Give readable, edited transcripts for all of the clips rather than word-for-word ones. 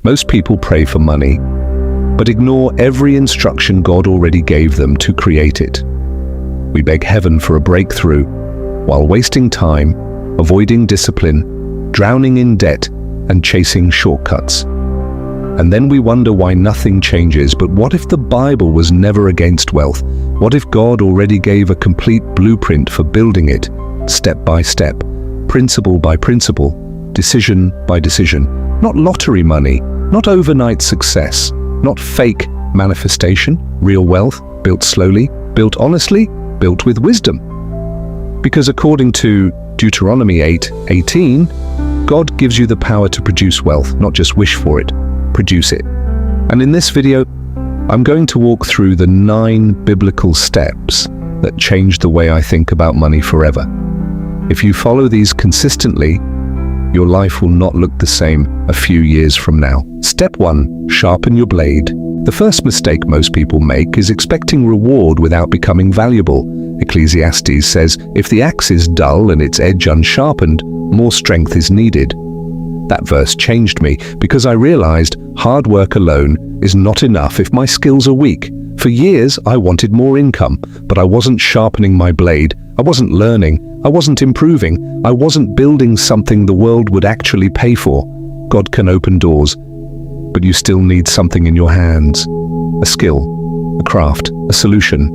Most people pray for money, but ignore every instruction God already gave them to create it. We beg heaven for a breakthrough, while wasting time, avoiding discipline, drowning in debt, and chasing shortcuts. And then we wonder why nothing changes. But what if the Bible was never against wealth? What if God already gave a complete blueprint for building it, step by step, principle by principle, decision by decision? Not lottery money, not overnight success, not fake manifestation, real wealth, built slowly, built honestly, built with wisdom. Because according to Deuteronomy 8:18, God gives you the power to produce wealth, not just wish for it, produce it. And in this video, I'm going to walk through the 9 biblical steps that change the way I think about money forever. If you follow these consistently, your life will not look the same a few years from now. Step 1, sharpen your blade. The first mistake most people make is expecting reward without becoming valuable. Ecclesiastes says, if the axe is dull and its edge unsharpened, more strength is needed. That verse changed me because I realized hard work alone is not enough if my skills are weak. For years, I wanted more income, but I wasn't sharpening my blade. I wasn't learning. I wasn't improving. I wasn't building something the world would actually pay for. God can open doors, but you still need something in your hands. A skill, a craft, a solution.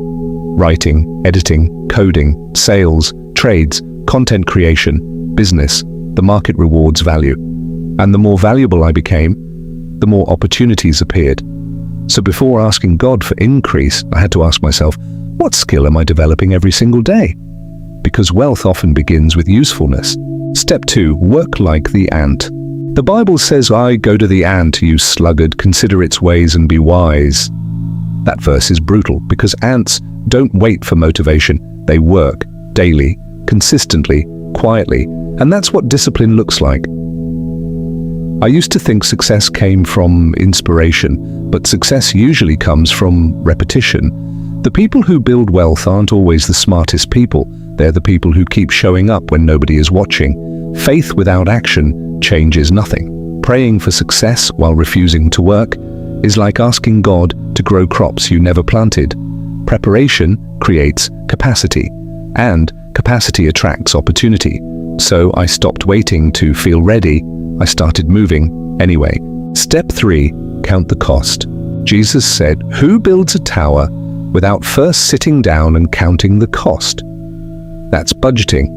Writing, editing, coding, sales, trades, content creation, business. The market rewards value. And the more valuable I became, the more opportunities appeared. So before asking God for increase, I had to ask myself, what skill am I developing every single day? Because wealth often begins with usefulness. Step 2, work like the ant. The Bible says, I go to the ant, you sluggard, consider its ways and be wise. That verse is brutal because ants don't wait for motivation. They work daily, consistently, quietly, and that's what discipline looks like. I used to think success came from inspiration, but success usually comes from repetition. The people who build wealth aren't always the smartest people. They're the people who keep showing up when nobody is watching. Faith without action changes nothing. Praying for success while refusing to work is like asking God to grow crops you never planted. Preparation creates capacity, and capacity attracts opportunity. So I stopped waiting to feel ready. I started moving anyway. Step 3, count the cost. Jesus said, who builds a tower without first sitting down and counting the cost? That's budgeting.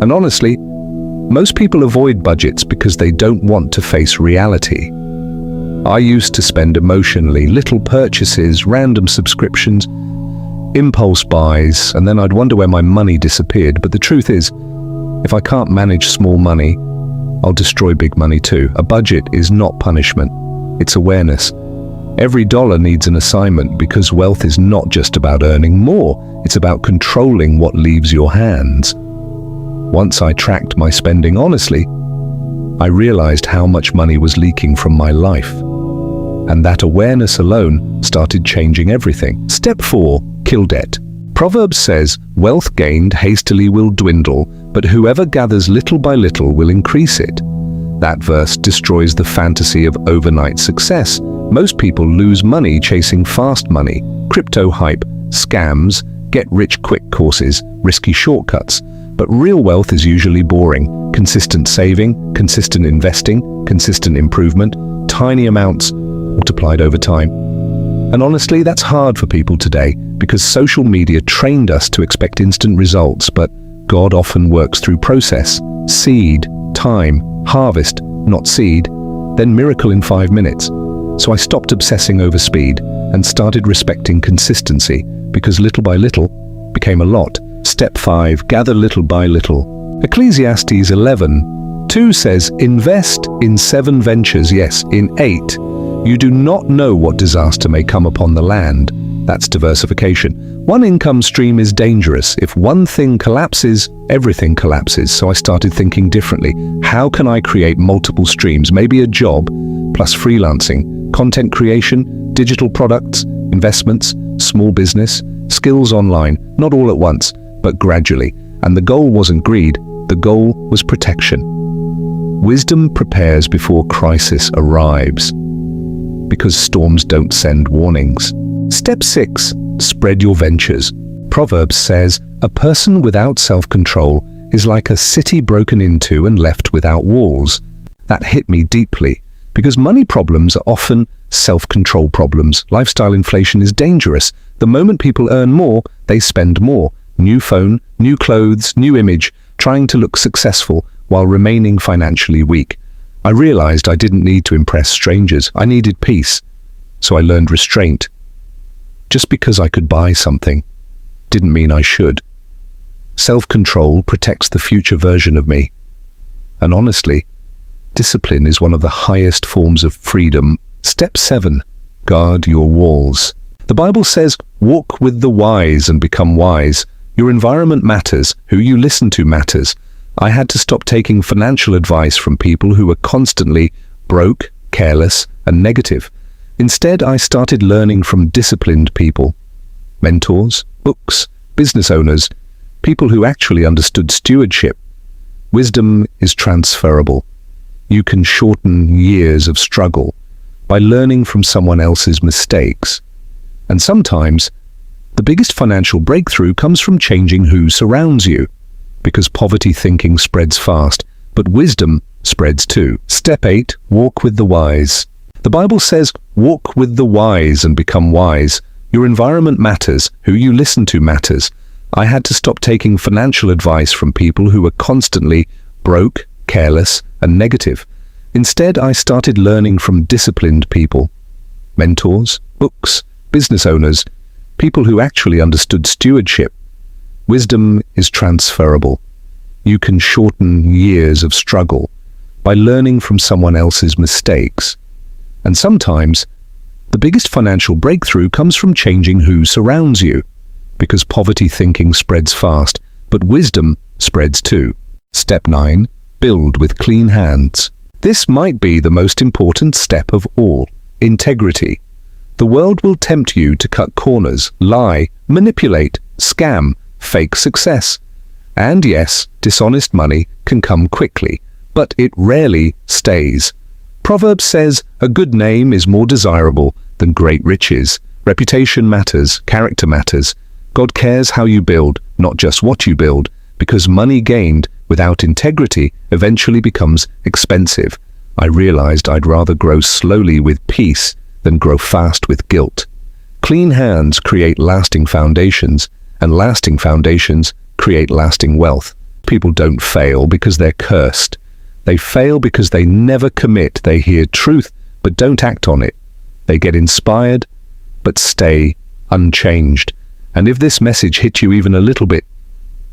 And honestly, most people avoid budgets because they don't want to face reality. I used to spend emotionally, little purchases, random subscriptions, impulse buys, and then I'd wonder where my money disappeared. But the truth is, if I can't manage small money, I'll destroy big money too. A budget is not punishment, it's awareness. Every dollar needs an assignment because wealth is not just about earning more, it's about controlling what leaves your hands. Once I tracked my spending honestly, I realized how much money was leaking from my life. And that awareness alone started changing everything. Step 4, kill debt. Proverbs says, wealth gained hastily will dwindle, but whoever gathers little by little will increase it. That verse destroys the fantasy of overnight success. Most people lose money chasing fast money, crypto hype, scams, get-rich-quick courses, risky shortcuts. But real wealth is usually boring. Consistent saving, consistent investing, consistent improvement, tiny amounts multiplied over time. And honestly, that's hard for people today because social media trained us to expect instant results, but God often works through process. Seed, time, harvest, not seed, then miracle in 5 minutes. So I stopped obsessing over speed and started respecting consistency because little by little became a lot. Step 5, gather little by little. Ecclesiastes 11:2 says, invest in 7 ventures, yes, in 8. You do not know what disaster may come upon the land. That's diversification. One income stream is dangerous. If one thing collapses, everything collapses. So I started thinking differently. How can I create multiple streams? Maybe a job, plus freelancing, content creation, digital products, investments, small business, skills online, not all at once, but gradually. And the goal wasn't greed, the goal was protection. Wisdom prepares before crisis arrives. because storms don't send warnings. Step 6. Spread your ventures. Proverbs says, "A person without self-control is like a city broken into and left without walls." That hit me deeply, because money problems are often self-control problems. Lifestyle inflation is dangerous. The moment people earn more, they spend more. New phone, new clothes, new image, trying to look successful while remaining financially weak. I realized I didn't need to impress strangers. I needed peace. So I learned restraint. Just because I could buy something didn't mean I should. Self-control protects the future version of me. And honestly, discipline is one of the highest forms of freedom. Step 7. Guard your walls. The Bible says, "Walk with the wise and become wise." Your environment matters. Who you listen to matters. I had to stop taking financial advice from people who were constantly broke, careless, and negative. Instead, I started learning from disciplined people. Mentors, books, business owners, people who actually understood stewardship. Wisdom is transferable. You can shorten years of struggle by learning from someone else's mistakes. And sometimes, the biggest financial breakthrough comes from changing who surrounds you, because poverty thinking spreads fast, but wisdom spreads too. Step 8. Walk with the wise. The Bible says, "Walk with the wise and become wise." Your environment matters. Who you listen to matters. I had to stop taking financial advice from people who were constantly broke, careless, and negative. Instead, I started learning from disciplined people. Mentors, books, business owners, people who actually understood stewardship. Wisdom is transferable. You can shorten years of struggle by learning from someone else's mistakes. And sometimes, the biggest financial breakthrough comes from changing who surrounds you, because poverty thinking spreads fast, but wisdom spreads too. Step 9. Build with clean hands. This might be the most important step of all. Integrity. The world will tempt you to cut corners, lie, manipulate, scam, fake success. And yes, dishonest money can come quickly, but it rarely stays. Proverbs says, "A good name is more desirable than great riches." Reputation matters, character matters. God cares how you build, not just what you build, because money gained without integrity eventually becomes expensive. I realized I'd rather grow slowly with peace than grow fast with guilt. Clean hands create lasting foundations, and lasting foundations create lasting wealth. People don't fail because they're cursed. They fail because they never commit. They hear truth, but don't act on it. They get inspired, but stay unchanged. And if this message hit you even a little bit,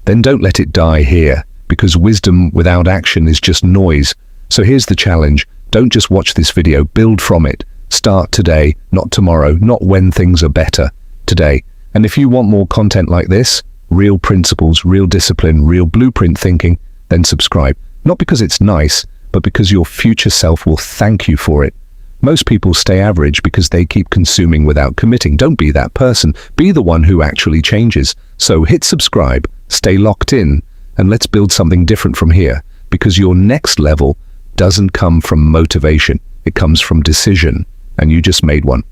then don't let it die here, because wisdom without action is just noise. So here's the challenge. Don't just watch this video, build from it. Start today, not tomorrow, not when things are better. Today. And if you want more content like this, real principles, real discipline, real blueprint thinking, then subscribe. Not because it's nice, but because your future self will thank you for it. Most people stay average because they keep consuming without committing. Don't be that person. Be the one who actually changes. So hit subscribe, stay locked in, and let's build something different from here. Because your next level doesn't come from motivation. It comes from decision. And you just made one.